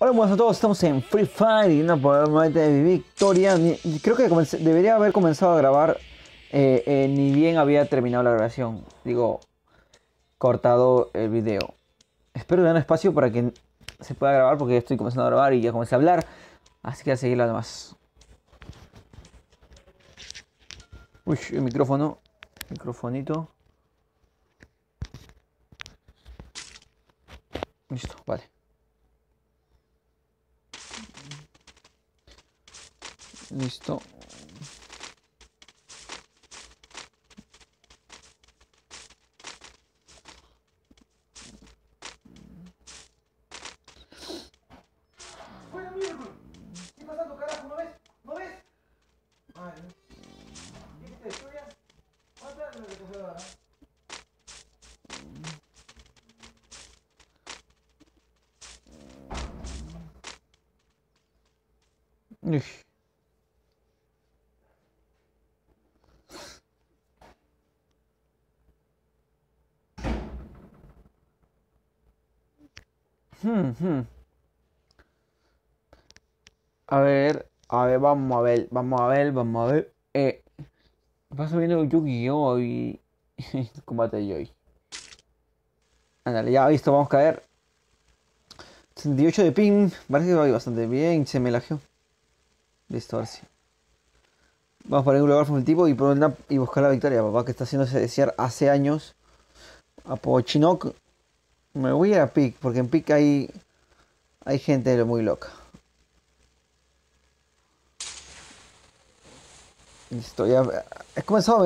Hola, buenas a todos, estamos en Free Fire y una probablemente de victoria. Creo que debería haber comenzado a grabar ni bien había terminado la grabación. Digo, cortado el video. Espero dar un espacio para que se pueda grabar porque ya estoy comenzando a grabar y ya comencé a hablar. Así que a seguir nada más. Uy, el micrófono. Microfonito. Listo, vale. Listo. Bueno, miércoles. ¿Qué pasando, carajo? ¿No ves? ¿No ves? Madre mía. ¿Viste historia? ¿Cuántas me recogió ahora? Uy. Hmm. A ver, vamos a ver. Va subiendo Yu-Gi-Oh! Y el combate de Joy. Ándale, ya visto, vamos a caer. 68 de ping, parece que va bastante bien, se me lajeó. Listo, ahora sí. Vamos a poner un lugar fugitivo y buscar la victoria, papá, que está haciéndose desear hace años. A Pochinoc. Me voy a ir a Pick, porque en Pick hay gente muy loca. Listo, ya. He comenzado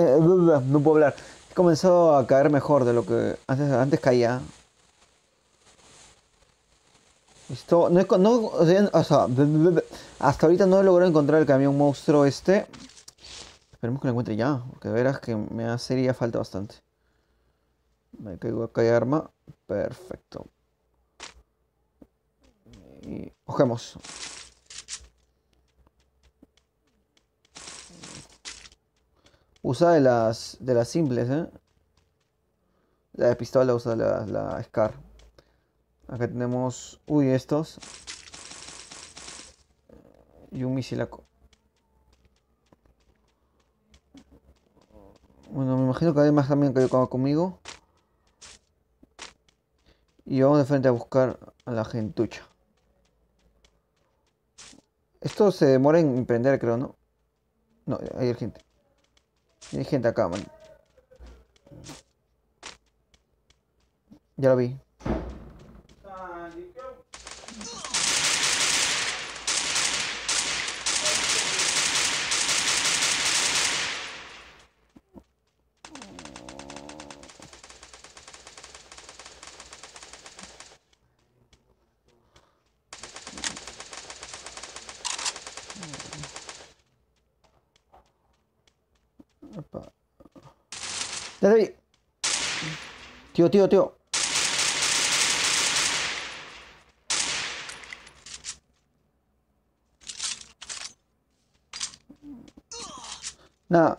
no puedo hablar. He comenzado a caer mejor de lo que antes caía. Listo, hasta ahorita no he logrado encontrar el camión monstruo este. Esperemos que lo encuentre ya, porque verás que me hacería falta bastante. Me caigo acá y arma. Perfecto. Y cogemos. Usa de las simples, ¿eh? La de pistola usa la Scar. Acá tenemos... Uy, estos. Y un misilaco. Bueno, me imagino que hay más también que conmigo. Y vamos de frente a buscar a la gentucha. Esto se demora en prender, creo, ¿no? No, hay gente. Hay gente acá, man. Ya lo vi. Opa. Ya te vi. Tío. Nada.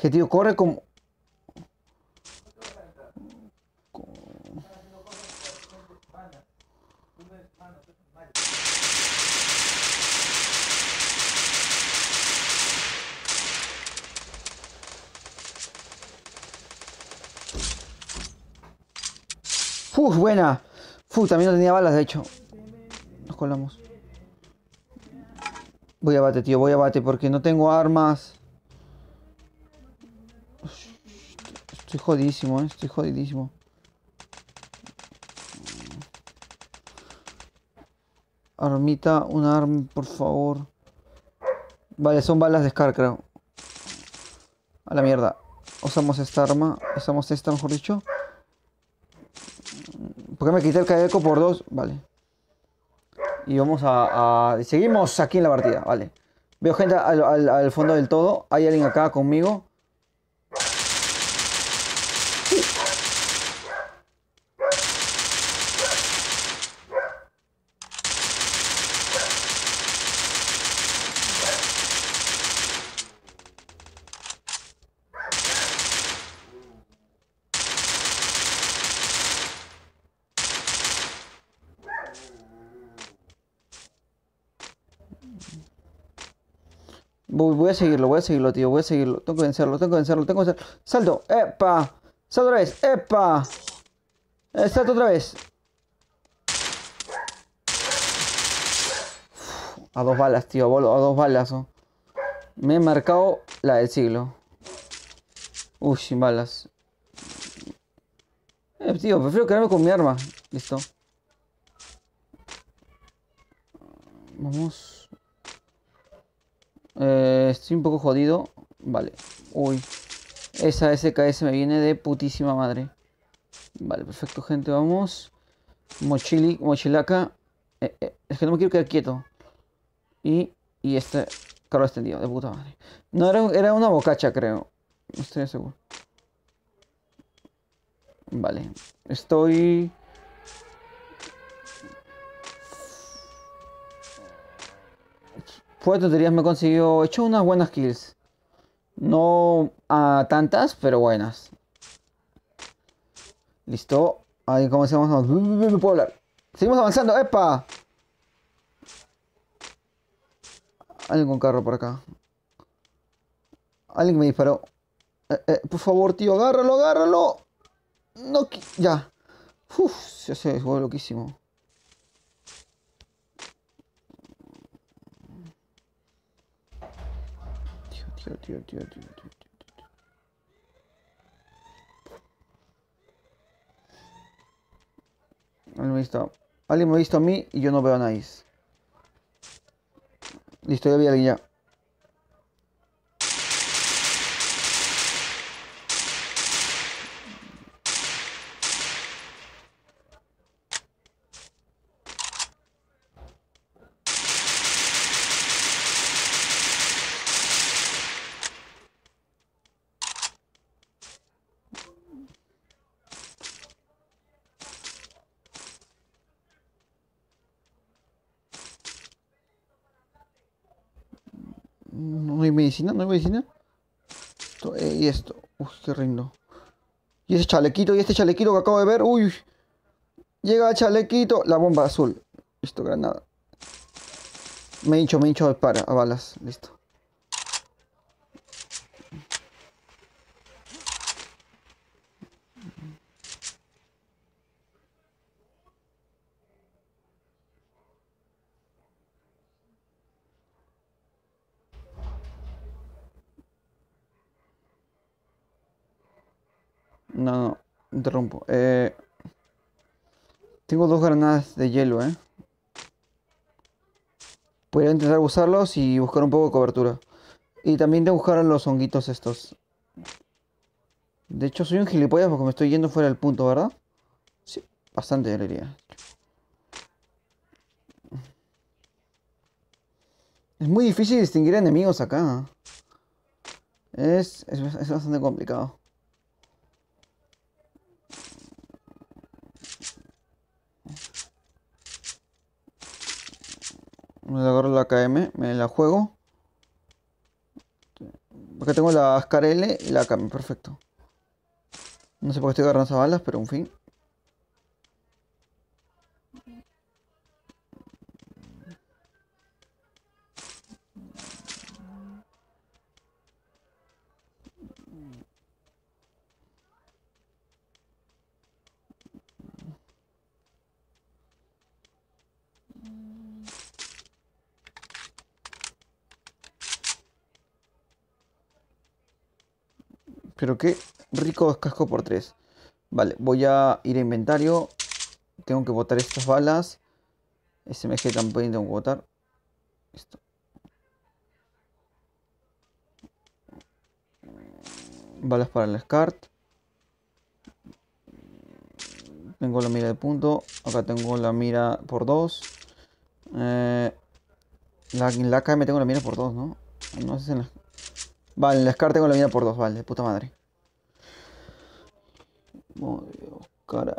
Que tío, corre como... Uf, buena. También no tenía balas, de hecho. Nos colamos. Voy a bate, tío, voy a bate porque no tengo armas. Estoy jodidísimo, estoy jodidísimo. Armita, un arma, por favor. Vale, son balas de Scar, creo. A la mierda. Usamos esta arma. Usamos esta, mejor dicho. ¿Por qué me quité el Kadeco por 2? Vale. Y vamos seguimos aquí en la partida, vale. Veo gente al fondo del todo. Hay alguien acá conmigo. Voy a seguirlo, tío. Voy a seguirlo. Tengo que vencerlo, tengo que vencerlo, tengo que vencerlo. ¡Salto! ¡Epa! ¡Salto otra vez! ¡Epa! ¡Salto otra vez! A 2 balas, tío. A 2 balas. Oh. Me he marcado la del siglo. Uy, sin balas. Tío, prefiero quedarme con mi arma. Listo. Vamos. Estoy un poco jodido. Vale. Uy. Esa SKS me viene de putísima madre. Vale, perfecto, gente. Vamos. Mochilaca. Es que no me quiero quedar quieto. Y este carro extendido, de puta madre. No, era una bocacha, creo. No estoy seguro. Vale. Estoy... Fue de tonterías, me he conseguido... He hecho unas buenas kills. No a tantas, pero buenas. Listo. Ahí comenzamos. No puedo hablar. Seguimos avanzando. ¡Epa! Alguien con carro por acá. Alguien me disparó. Por favor, tío, agárralo, agárralo. No, ya. Uf, se fue loquísimo. Tío. Alguien me ha visto a mí y yo no veo a nadie. Listo, ya vi a alguien ya. No hay medicina, no hay medicina. Y esto. Uy, qué rindo. Y este chalequito que acabo de ver. Uy. Llega el chalequito. La bomba azul. Listo, granada. Me hincho a balas. Listo. No, interrumpo. Tengo 2 granadas de hielo, Voy a intentar usarlos y buscar un poco de cobertura. Y también tengo que buscar los honguitos estos. De hecho, soy un gilipollas porque me estoy yendo fuera del punto, ¿verdad? Sí, bastante, yo diría. Es muy difícil distinguir enemigos acá. Es bastante complicado. Me agarro la KM, me la juego. Porque tengo la Ascar L y la KM, perfecto. No sé por qué estoy agarrando esas balas, pero en fin. Pero qué rico es casco por 3. Vale, voy a ir a inventario. Tengo que botar estas balas. SMG también tengo que botar. Listo. Balas para el SCART. Tengo la mira de punto. Acá tengo la mira por 2. En la KM tengo la mira por 2, ¿no? No sé si en la... Vale, en la SCAR tengo la mira por 2, vale, de puta madre. Cara.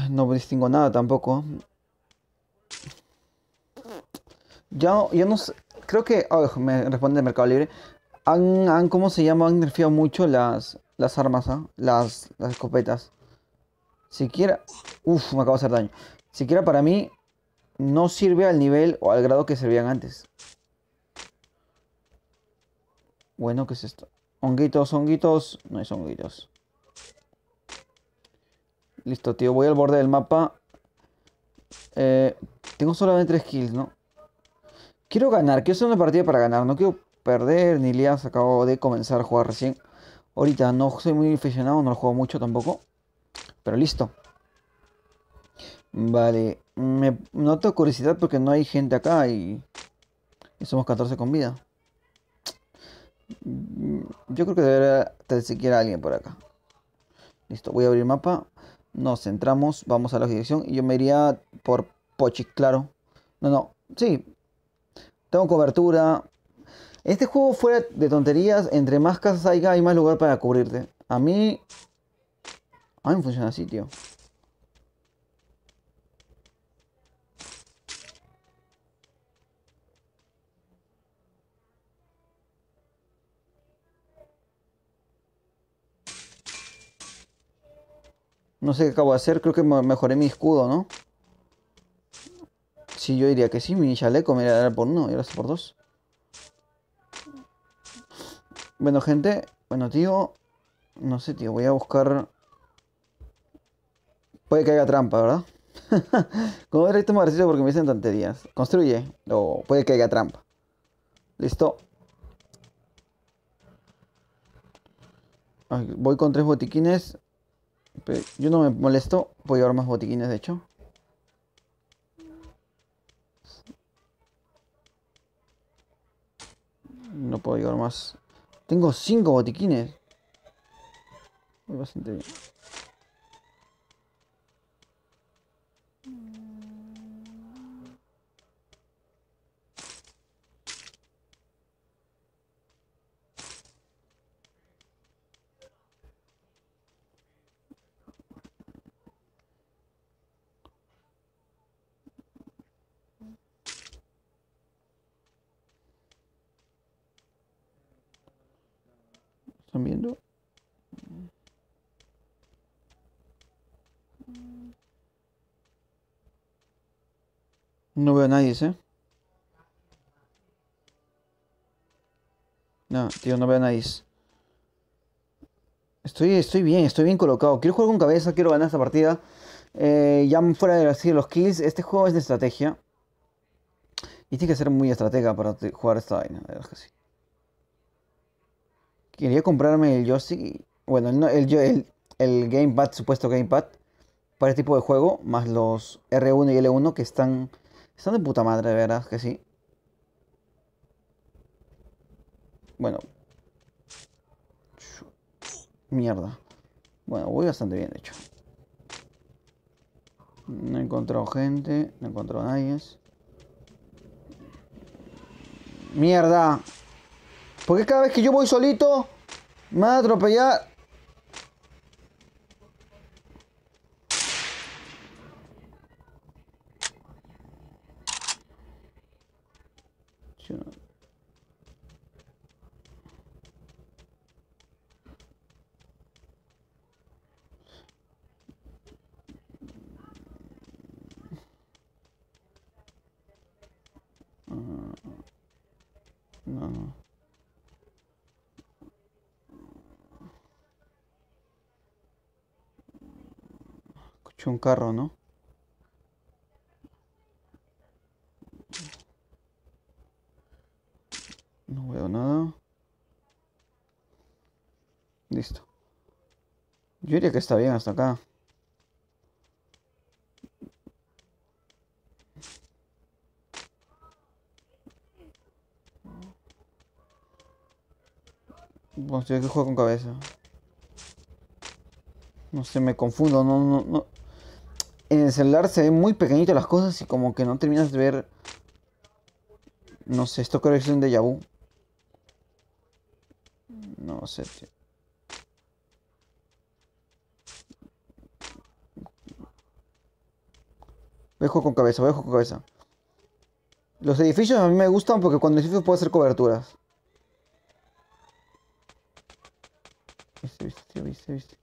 No distingo nada tampoco. Ya no sé. Creo que. Oh, me responde Mercado Libre. ¿Cómo se llama? Han nerfeado mucho las armas, ¿ah? Las escopetas. Siquiera. Uf, me acabo de hacer daño. Siquiera para mí. no sirve al nivel o al grado que servían antes. Bueno, ¿qué es esto? Honguitos, honguitos. No hay honguitos. Listo, tío. Voy al borde del mapa. Eh, tengo solamente 3 kills, ¿no? Quiero ganar. Quiero hacer una partida para ganar. No quiero perder ni lias. Acabo de comenzar a jugar recién. Ahorita no soy muy aficionado. No lo juego mucho tampoco. Pero listo. Vale. Me noto curiosidad porque no hay gente acá y somos 14 con vida. Yo creo que debería tener siquiera alguien por acá. Listo, voy a abrir mapa. Nos centramos, vamos a la dirección. Y yo me iría por Pochi, claro. No, no, sí. Tengo cobertura. Este juego fuera de tonterías, entre más casas hay más lugar para cubrirte. A mí me funciona así, tío. No sé qué acabo de hacer, creo que mejoré mi escudo, ¿no? Sí, yo diría que sí, mi chaleco me era por uno y ahora es por dos. Bueno, gente, bueno, tío, no sé, tío, voy a buscar... Puede que haya trampa, ¿verdad? Como ver, esto me gracioso porque me dicen tonterías. Construye, o puede que haya trampa. Listo. Ay, voy con 3 botiquines. Yo no me molesto, puedo llevar más botiquines, de hecho. No puedo llevar más. Tengo 5 botiquines. Voy bastante bien. ¿Están viendo? No veo a nadie, ¿eh? No, tío, no veo a nadie. Estoy bien colocado. Quiero jugar con cabeza, quiero ganar esta partida. Ya fuera de así, los kills, este juego es de estrategia. Y tienes que ser muy estratega para jugar esta vaina, la verdad es que sí. Quería comprarme el joystick. Bueno, el gamepad, supuesto gamepad, para este tipo de juego, más los R1 y L1 que están de puta madre, de verdad que sí. Bueno, mierda. Bueno, voy bastante bien, de hecho. No he encontrado gente, no he encontrado a nadie. Mierda. ¿Por qué cada vez que yo voy solito me van a atropellar? Yo no- No, no. Escuché un carro, ¿no? No veo nada. Listo. Yo diría que está bien hasta acá. Bueno, estoy que juego con cabeza. No sé, me confundo. No, no, no. En el celular se ven muy pequeñitas las cosas y como que no terminas de ver. No sé, esto creo que es un déjà vu. No sé, tío. Voy a jugar con cabeza, voy a jugar con cabeza. Los edificios a mí me gustan porque cuando edificios puedo hacer coberturas. Viste, tío, viste.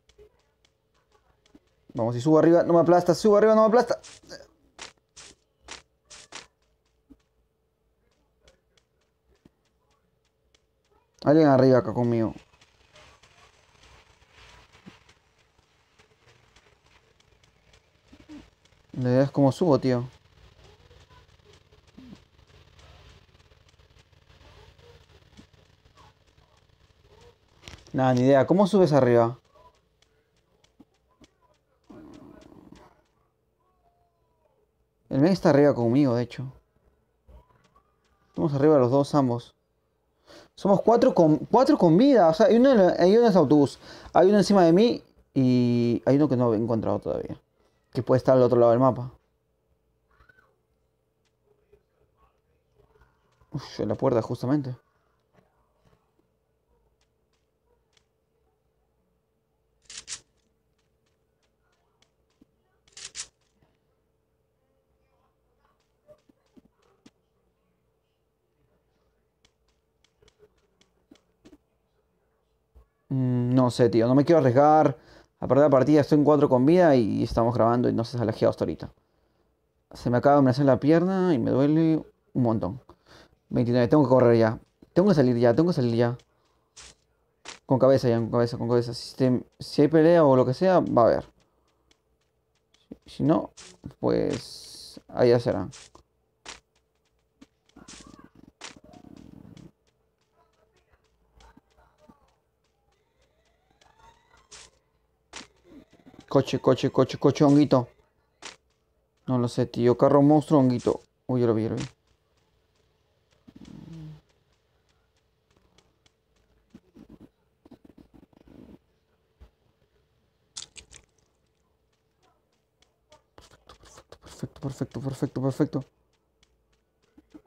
Vamos, si subo arriba, no me aplasta, subo arriba, no me aplasta. Alguien arriba acá conmigo. La idea es cómo subo, tío. Nada, ni idea. ¿Cómo subes arriba? El men está arriba conmigo, de hecho. Estamos arriba los dos, ambos. Somos cuatro con vida. O sea, hay uno en ese autobús. Hay uno encima de mí y hay uno que no he encontrado todavía. Que puede estar al otro lado del mapa. Uf, en la puerta justamente. No sé, tío. No me quiero arriesgar. A perder la partida estoy en 4 con vida y estamos grabando y no se ha lajeado hasta ahorita. Se me acaba de amenazar la pierna y me duele un montón. 29, tengo que correr ya. Tengo que salir ya, tengo que salir ya. Con cabeza ya, con cabeza, con cabeza. Si hay pelea o lo que sea, va a haber. Si no, pues allá será. Coche, honguito. No lo sé, tío. Carro monstruo, honguito. Uy, yo lo vi, yo lo vi. Perfecto.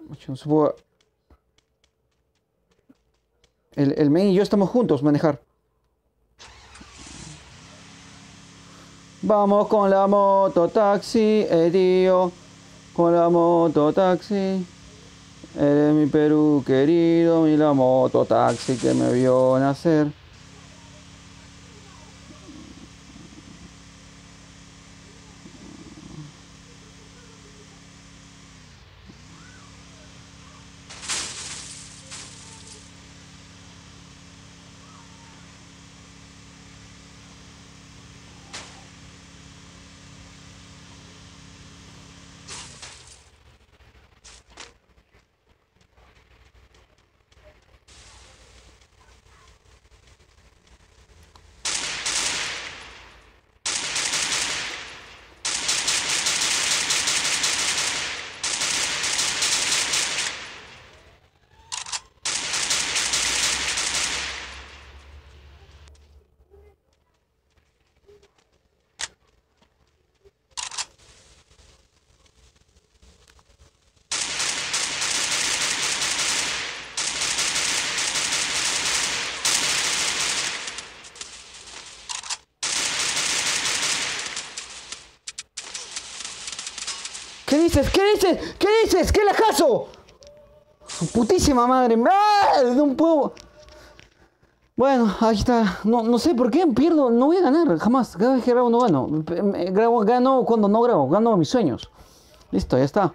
Macho, no se puede- El men y yo estamos juntos, manejar. Vamos con la mototaxi, tío. Con la mototaxi. Eres mi Perú querido, mi la mototaxi que me vio nacer. ¿Qué dices? ¿Qué dices? ¿Qué dices? ¿Qué lajazo? Su putísima madre. ¡Ah! No puedo. Bueno, ahí está. No sé por qué pierdo. No voy a ganar, jamás. Cada vez que grabo no gano. Gano cuando no grabo. Gano mis sueños. Listo, ya está.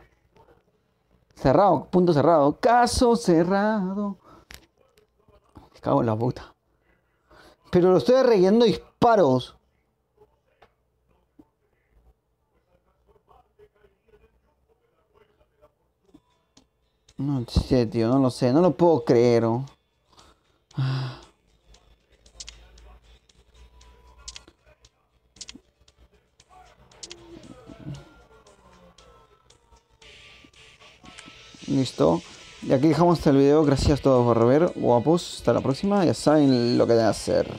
Cerrado, punto cerrado. Caso cerrado. Me cago en la puta. Pero lo estoy rellenando disparos. No sé, tío, no lo sé. No lo puedo creer. Oh. Listo. Y aquí dejamos el video. Gracias a todos por ver. Guapos. Hasta la próxima. Ya saben lo que deben hacer.